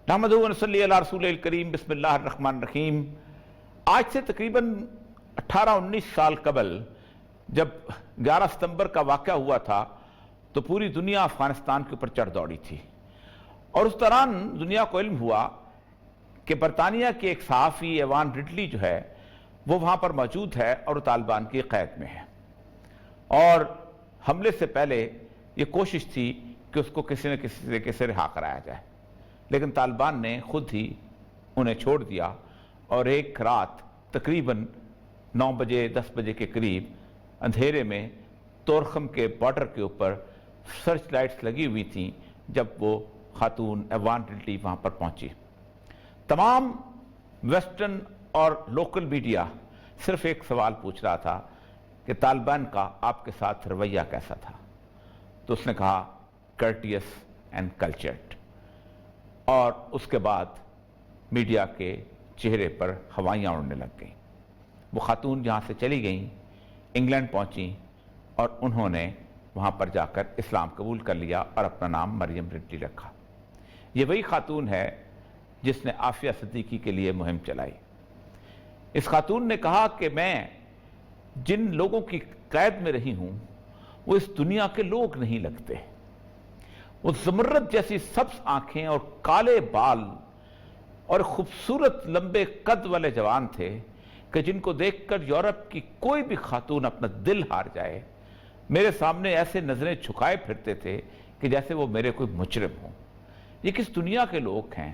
نحمدہ و نصلی علی رسول الکریم بسم اللہ الرحمن الرحیم۔ آج سے تقریباً 18-19 سال قبل جب 11 ستمبر کا واقعہ ہوا تھا تو پوری دنیا افغانستان کے اوپر چڑھ دوڑی تھی، اور اس دوران دنیا کو علم ہوا کہ برطانیہ کے ایک صحافی ایوان رڈلی جو ہے وہ وہاں پر موجود ہے اور طالبان کی قید میں ہے، اور حملے سے پہلے یہ کوشش تھی کہ اس کو کسی نہ کسی طریقے سے رہا کرایا جائے، لیکن طالبان نے خود ہی انہیں چھوڑ دیا، اور ایک رات تقریباً 9 بجے 10 بجے کے قریب اندھیرے میں تورخم کے بارڈر کے اوپر سرچ لائٹس لگی ہوئی تھیں جب وہ خاتون ایوان رڈلی وہاں پر پہنچی۔ تمام ویسٹرن اور لوکل میڈیا صرف ایک سوال پوچھ رہا تھا کہ طالبان کا آپ کے ساتھ رویہ کیسا تھا؟ تو اس نے کہا کرٹیس اینڈ کلچرڈ، اور اس کے بعد میڈیا کے چہرے پر ہوائیاں اڑنے لگ گئیں۔ وہ خاتون جہاں سے چلی گئیں انگلینڈ پہنچیں، اور انہوں نے وہاں پر جا کر اسلام قبول کر لیا اور اپنا نام مریم رڈلی رکھا۔ یہ وہی خاتون ہے جس نے عافیہ صدیقی کے لیے مہم چلائی۔ اس خاتون نے کہا کہ میں جن لوگوں کی قید میں رہی ہوں وہ اس دنیا کے لوگ نہیں لگتے۔ وہ زمرد جیسی سبز آنکھیں اور کالے بال اور خوبصورت لمبے قد والے جوان تھے کہ جن کو دیکھ کر یورپ کی کوئی بھی خاتون اپنا دل ہار جائے۔ میرے سامنے ایسے نظریں جھکائے پھرتے تھے کہ جیسے وہ میرے کوئی مجرم ہوں۔ یہ کس دنیا کے لوگ ہیں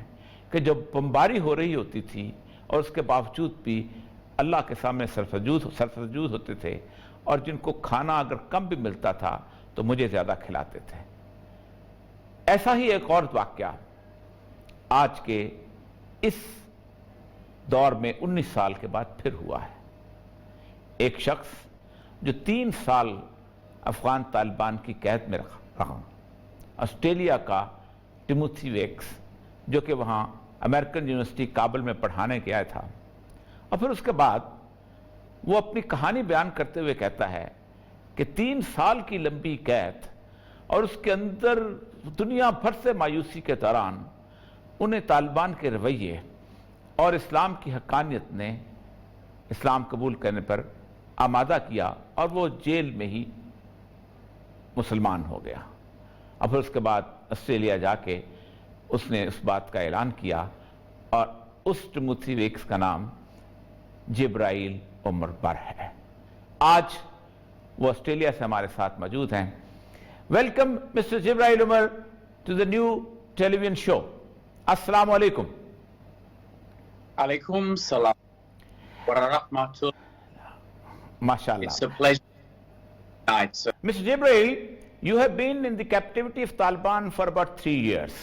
کہ جب بمباری ہو رہی ہوتی تھی اور اس کے باوجود بھی اللہ کے سامنے سرسجود ہوتے تھے، اور جن کو کھانا اگر کم بھی ملتا تھا تو مجھے زیادہ کھلاتے تھے۔ ایسا ہی ایک اور واقعہ آج کے اس دور میں 19 سال کے بعد پھر ہوا ہے۔ ایک شخص جو 3 سال افغان طالبان کی قید میں رہا، آسٹریلیا کا ٹیموتھی ویکس، جو کہ وہاں امریکن یونیورسٹی کابل میں پڑھانے گیا تھا، اور پھر اس کے بعد وہ اپنی کہانی بیان کرتے ہوئے کہتا ہے کہ 3 سال کی لمبی قید اور اس کے اندر دنیا بھر سے مایوسی کے دوران انہیں طالبان کے رویے اور اسلام کی حقانیت نے اسلام قبول کرنے پر آمادہ کیا، اور وہ جیل میں ہی مسلمان ہو گیا۔ اور پھر اس کے بعد آسٹریلیا جا کے اس نے اس بات کا اعلان کیا، اور اس ٹیموتھی ویکس کا نام جبرائیل عمر بر ہے۔ آج وہ آسٹریلیا سے ہمارے ساتھ موجود ہیں۔ Welcome mister Jibrail Umar to the new television show. السلام علیکم۔ Alaikum salam wa rahmatullah. MashaAllah. It's a pleasure tonight, sir. Mr. Jibril, you have been in the captivity of Taliban for about 3 years.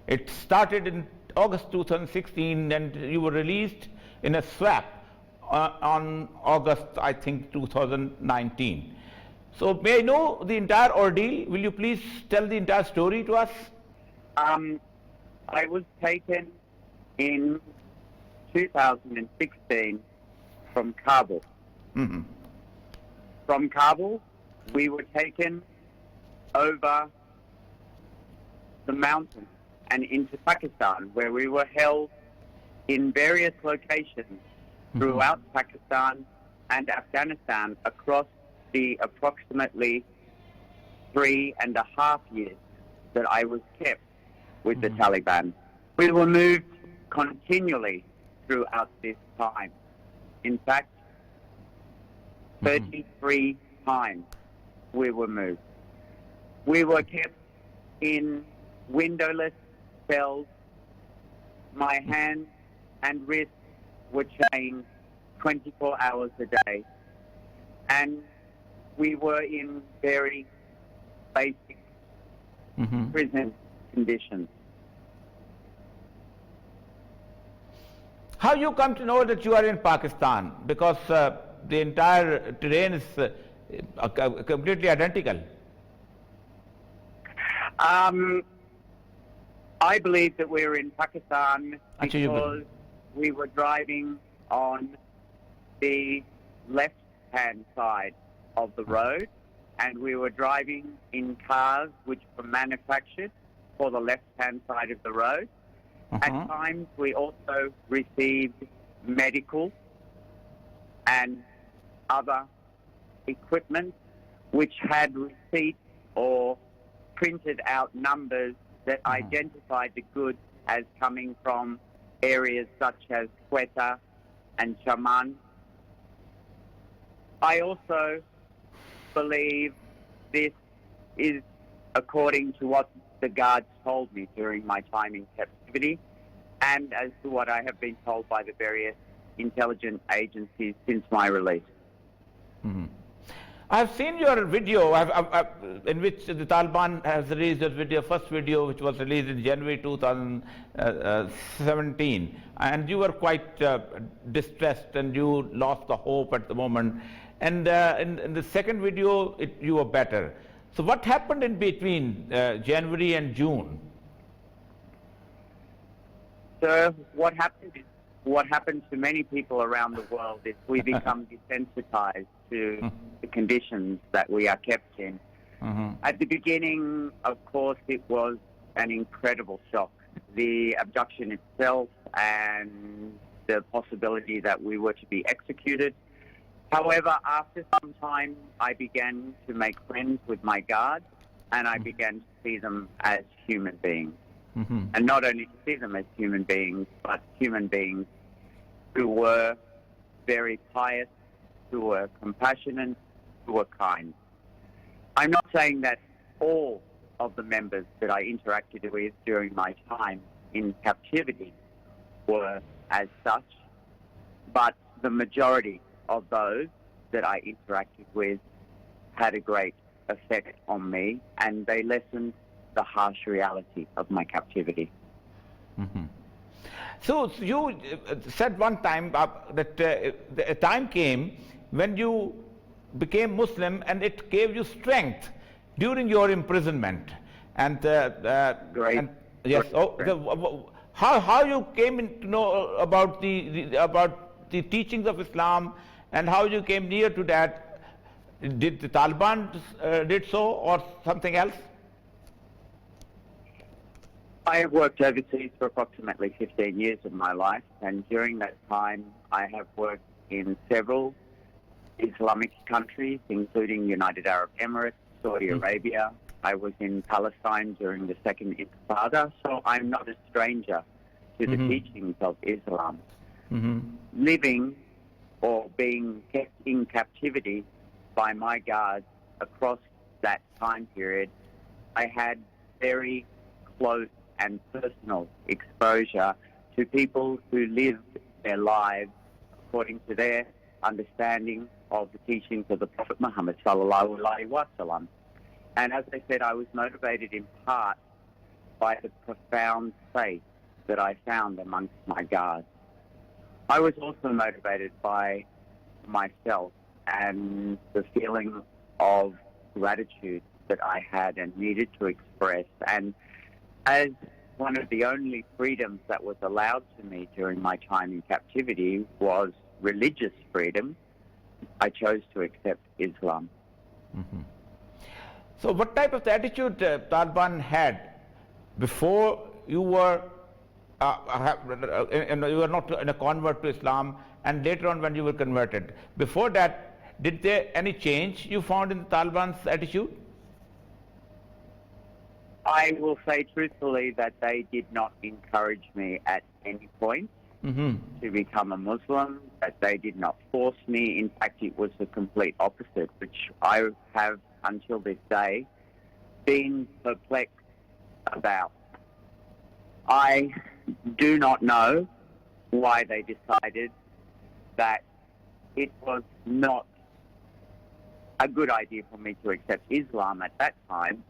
It started in August 2016 and you were released in a swap on August, I think, 2019. So may I know the entire ordeal? Will you please tell the entire story to us? I was taken in 2016 from Kabul. Mm-hmm. From Kabul, we were taken over the mountains and into Pakistan, where we were held in various locations throughout Pakistan and Afghanistan across the approximately 3.5 years that I was kept with the Taliban. We were moved continually throughout this time. In fact, 33 times we were moved. We were kept in windowless cells. My hands and wrists were chained 24 hours a day. And we were in very basic prison conditions. How you come to know that you are in Pakistan? Because the entire terrain is completely identical. I believe that we're in Pakistan because we were driving on the left-hand side of the road, and we were driving in cars which were manufactured for the left-hand side of the road. At times, we also received medical and other equipment which had receipts or printed out numbers that identified the goods as coming from areas such as Quetta and Shaman. I also believe this is according to what the guards told me during my time in captivity, and as to what I have been told by the various intelligence agencies since my release. I have seen your video in which the Taliban has released your video, first video, which was released in January 2017, and you were quite distressed and you lost the hope at the moment. And in the second video, you were better. So what happened in between January and June? So what happened to many people around the world is we become desensitized to the conditions that we are kept in. At the beginning, of course, it was an incredible shock. The abduction itself and the possibility that we were to be executed. However, after some time, I began to make friends with my guards, and I began to see them as human beings. And not only to see them as human beings, but human beings who were very pious, who were compassionate, who were kind. I'm not saying that all of the members that I interacted with during my time in captivity were as such, but the majority of those that I interacted with had a great effect on me, and they lessened the harsh reality of my captivity. So you said one time that a time came when you became Muslim and it gave you strength during your imprisonment. And Great. And, yes. How you came to know about the teachings of Islam and how you came near to that? Did the Taliban did so or something else? I have worked overseas for approximately 15 years of my life, and during that time I have worked in several Islamic countries, including United Arab Emirates, Saudi Arabia. I was in Palestine during the Second Intifada, so I'm not a stranger to the teachings of Islam. Living or being kept in captivity by my guards across that time period, I had very close and personal exposure to people who lived their lives according to their understanding of the teachings of the Prophet Muhammad sallallahu alaihi wasallam. And as I said, I was motivated in part by the profound faith that I found amongst my guards. I was also motivated by myself and the feeling of gratitude that I had and needed to express. And as one of the only freedoms that was allowed to me during my time in captivity was religious freedom, I chose to accept Islam. So what type of attitude Taliban had before you were you were not a convert to Islam, and later on when you were converted? Before that, did there any change you found in the Taliban's attitude? I will say truthfully that they did not encourage me at any point to become a Muslim, that they did not force me. In fact, it was the complete opposite, which I have until this day been perplexed about. I do not know why they decided that it was not a good idea for me to accept Islam at that time,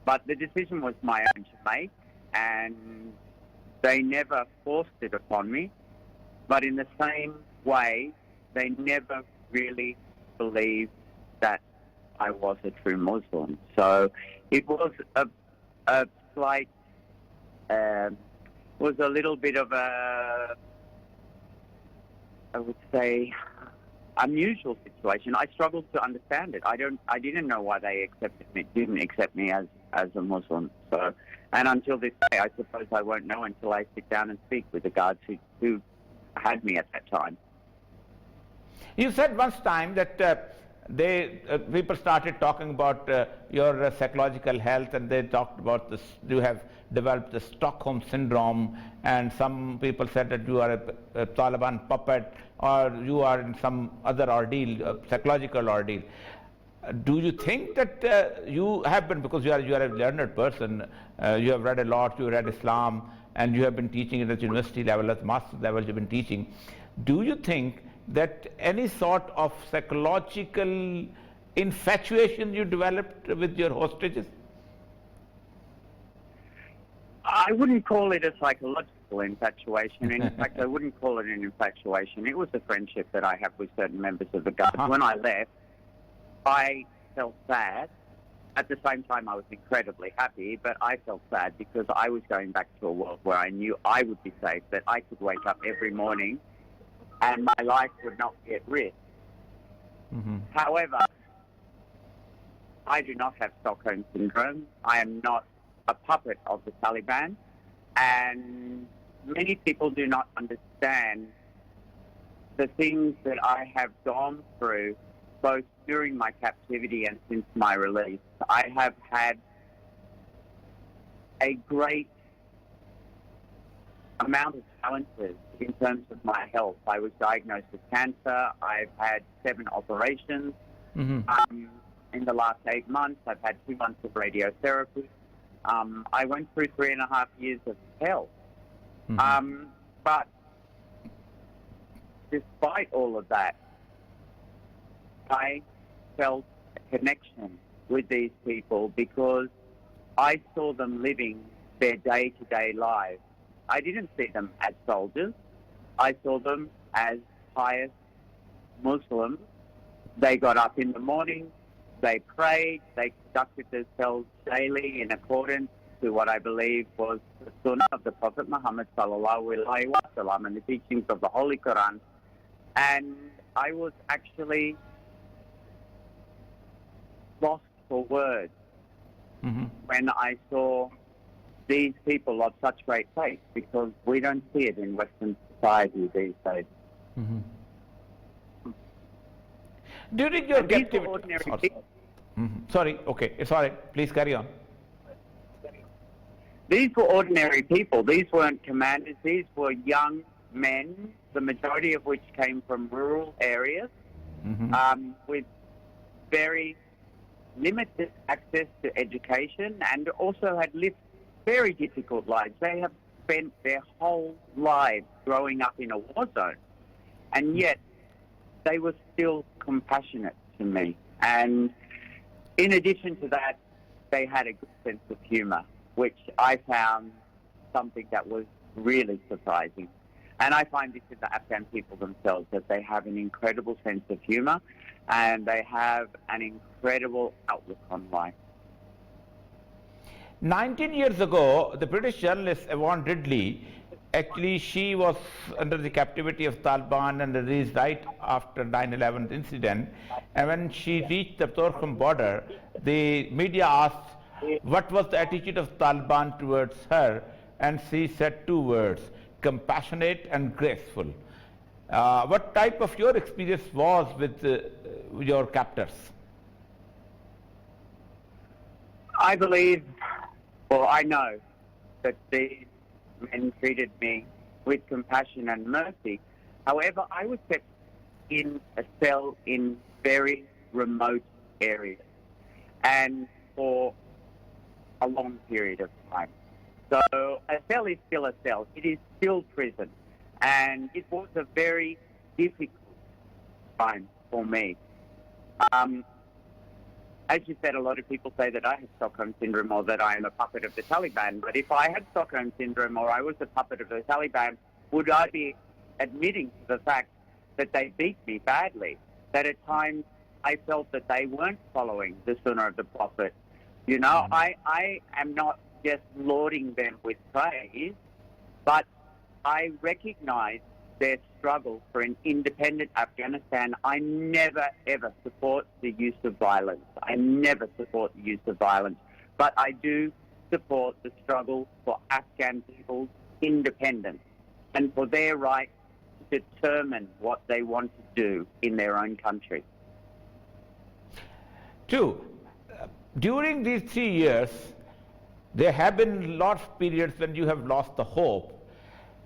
but the decision was my own to make, and they never forced it upon me. But in the same way, they never really believed that I was a true Muslim. So it was a slight, was a little bit of a, I would say, unusual situation. I struggled to understand it. I didn't know why they didn't accept me as as a Muslim. So, and until this day, I suppose I won't know until I sit down and speak with the guards who had me at that time. You said once time that people started talking about your psychological health, and they talked about this. You have developed the Stockholm syndrome, and some people said that you are a Taliban puppet, or you are in some other ordeal, psychological ordeal. Do you think that you have been, because you are a learned person, you have read a lot, you read Islam, and you have been teaching at the university level, at master level, you've been teaching. Do you think that any sort of psychological infatuation you developed with your hostages? I wouldn't call it a psychological infatuation. In fact, I wouldn't call it an infatuation. It was a friendship that I have with certain members of the Guard. When I left, I felt sad. At the same time, I was incredibly happy, but I felt sad because I was going back to a world where I knew I would be safe, that I could wake up every morning and my life would not be at risk. However, I do not have Stockholm Syndrome. I am not a puppet of the Taliban, and many people do not understand the things that I have gone through, both during my captivity and since my release. I have had a great amount of challenges in terms of my health. I was diagnosed with cancer. I've had 7 operations. In the last 8 months, I've had 2 months of radiotherapy. I went through 3.5 years of hell. But despite all of that, I felt a connection with these people because I saw them living their day-to-day lives. I didn't see them as soldiers. I saw them as pious Muslims. They got up in the morning, they prayed, they conducted themselves daily in accordance to what I believe was the Sunnah of the Prophet Muhammad sallallahu alaihi wasallam and the teachings of the Holy Quran. And I was actually lost for words when I saw these people of such great faith, because we don't see it in Western society these days. During your These were captivity, ordinary people. Sorry, please carry on. These were ordinary people. These weren't commanders. These were young men, the majority of which came from rural areas, with very limited access to education, and also had lived very difficult lives. They have spent their whole lives growing up in a war zone, and yet they were still compassionate to me. And in addition to that, they had a good sense of humour, which I found something that was really surprising. And I find this in the Afghan people themselves, that they have an incredible sense of humour and they have an incredible outlook on life. 19 years ago, the British journalist Yvonne Ridley, actually she was under the captivity of Taliban and released right after 9/11 incident. And when she reached the Torkham border, the media asked what was the attitude of Taliban towards her, and she said 2 words: compassionate and graceful. What type of your experience was with your captors? I believe, or I know, that these men treated me with compassion and mercy. However, I was kept in a cell in very remote areas and for a long period of time. So a cell is still a cell. It is still prison. And it was a very difficult time for me. As you said, a lot of people say that I have Stockholm Syndrome or that I am a puppet of the Taliban. But if I had Stockholm Syndrome or I was a puppet of the Taliban, would I be admitting to the fact that they beat me badly? That at times I felt that they weren't following the Sunnah of the Prophet. You know, I am not just lauding them with praise, but I recognize their struggle for an independent Afghanistan. I never, ever support the use of violence. I never support the use of violence. but I do support the struggle for Afghan people's independence and for their right to determine what they want to do in their own country. True. During these 3 years, there have been lots of periods when you have lost the hope.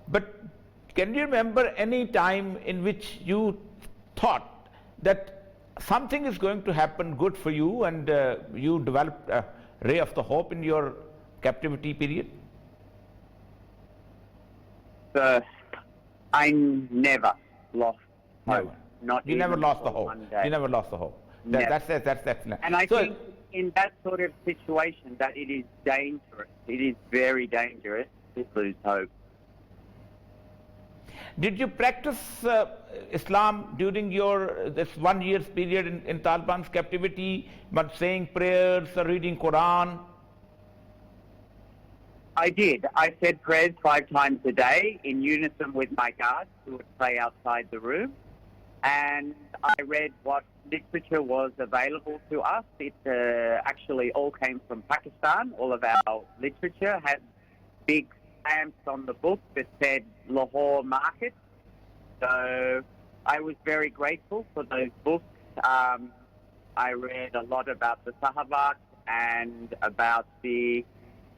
But can you remember any time in which you thought that something is going to happen good for you and you developed a ray of the hope in your captivity period? I never lost hope. Never. Not You never even lost the for hope. one day. You never lost the hope. Never. That's excellent. And I So, think in that sort of situation that it is dangerous. It is very dangerous to lose hope. did you practice Islam during your this 1 year's period in Taliban's captivity, but saying prayers or reading Quran? I did. I said prayers 5 times a day in unison with my guards who would pray outside the room. And I read what literature was available to us. It actually all came from Pakistan. All of our literature had big stamps on the book that said Lahore Market. So I was very grateful for those books. I read a lot about the Sahabat and about the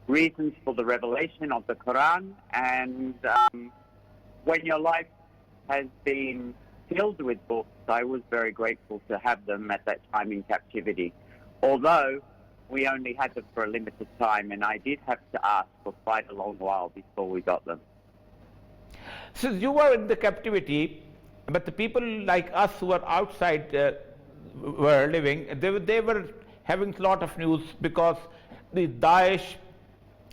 reasons for the revelation of the Quran. And when your life has been filled with books, I was very grateful to have them at that time in captivity. Although we only had them for a limited time, and I did have to ask for quite a long while before we got them. So you were in the captivity, but the people like us who were outside were living, they were having a lot of news because the Daesh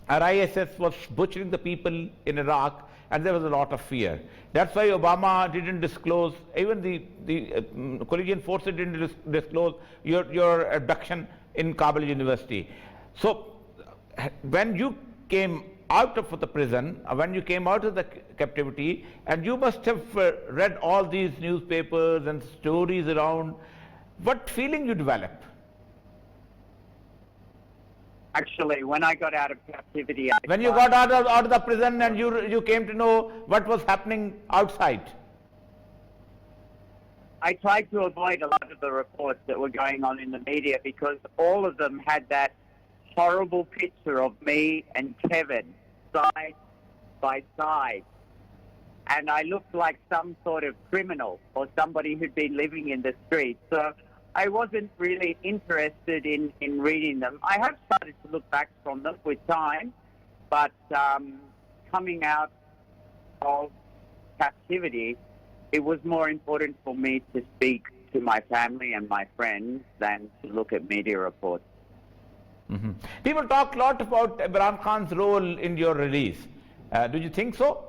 or ISS was butchering the people in Iraq, and there was a lot of fear. That's why Obama didn't disclose, even the coalition forces didn't disclose your abduction in Kabul University. So when you came out of the prison, when you came out of the captivity, and you must have read all these newspapers and stories around, what feeling you developed? Actually, when I got out of captivity, when you got out of the prison and you came to know what was happening outside? I tried to avoid a lot of the reports that were going on in the media because all of them had that horrible picture of me and Kevin side by side. And I looked like some sort of criminal or somebody who'd been living in the streets. So I wasn't really interested in reading them. I have started to look back from them with time, but coming out of captivity, it was more important for me to speak to my family and my friends than to look at media reports. Mm-hmm. People talk a lot about Imran Khan's role in your release. Do you think so?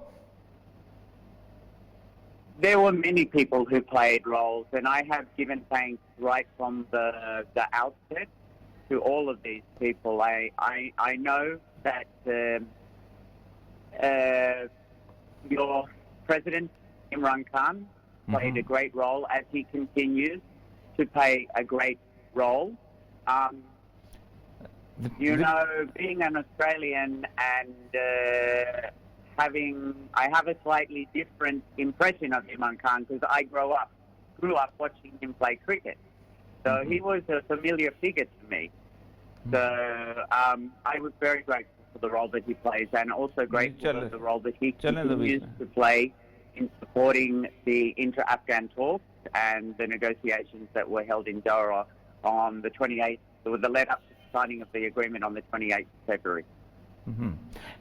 There were many people who played roles, and I have given thanks right from the outset to all of these people. I know that your president, Imran Khan, played a great role, as he continues to play a great role. Being an Australian and I have a slightly different impression of Imran Khan because I grew up watching him play cricket. So he was a familiar figure to me. So I was very grateful for the role that he plays, and also grateful for the role that he continues to play in supporting the inter-Afghan talks and the negotiations that were held in Doha on the 28th, with the lead up to the signing of the agreement on the 28th of February.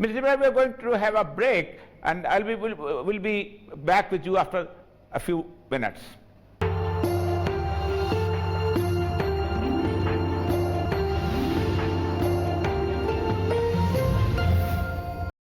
Mr. Ibrahim, we are going to have a break, and we'll be back with you after a few minutes.